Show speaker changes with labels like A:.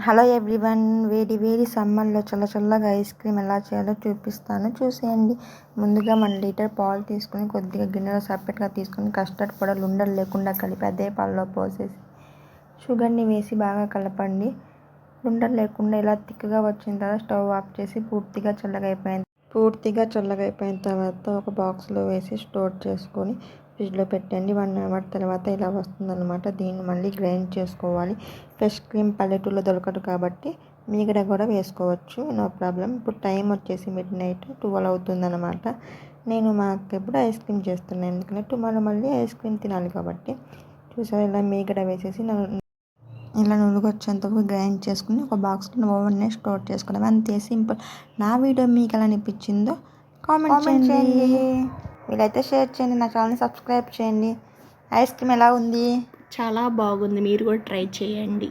A: Hello everyone, వేడి వేడి సమ్మర్లో చల్లగా ఐస్ క్రీమ్ ఎలా చేయాలో చూపిస్తాను, చూసేయండి. ముందుగా 1 లీటర్ పాలు తీసుకుని కొద్దిగా గిన్నెలో సపరేట్గా తీసుకుని కస్టర్డ్ పౌడర్ ఉండలు లేకుండా కలిపి అదే పాలలో పోసేసి షుగర్ని వేసి బాగా కలపండి. ఉండలు లేకుండా ఇలా తిక్కగా వచ్చిన తర్వాత స్టవ్ ఆఫ్ చేసి పూర్తిగా చల్లగా అయిపోయిన తర్వాత ఒక బాక్స్లో వేసి స్టోర్ చేసుకొని ఫ్రిడ్జ్లో పెట్టండి. 1 అవర్ తర్వాత ఇలా వస్తుందన్నమాట. దీన్ని మళ్ళీ గ్రైండ్ చేసుకోవాలి. ఫ్రెష్ క్రీమ్ పల్లెటూరులో దొరకదు కాబట్టి మీగడ కూడా వేసుకోవచ్చు, నో ప్రాబ్లం. ఇప్పుడు టైం వచ్చేసి midnight 12 అవుతుందన్నమాట. నేను మా అక్క ఎప్పుడు ఐస్ క్రీమ్ చేస్తున్నాను, ఎందుకంటే టుమారో మళ్ళీ ఐస్ క్రీమ్ తినాలి కాబట్టి. చూసారా, ఇలా మీగడ వేసేసి ఇలా నురుగు వచ్చేంతకు గ్రైండ్ చేసుకుని ఒక బాక్స్లో ఓవెన్నే స్టోర్ చేసుకోవడం, అంతే, సింపుల్. నా వీడియో మీకు ఎలా అనిపించిందో కామెంట్ చేయండి. వీలైతే షేర్ చేయండి, నా ఛానల్ని సబ్స్క్రైబ్ చేయండి. ఐస్ క్రీమ్ ఎలా ఉంది?
B: చాలా బాగుంది, మీరు కూడా ట్రై చేయండి.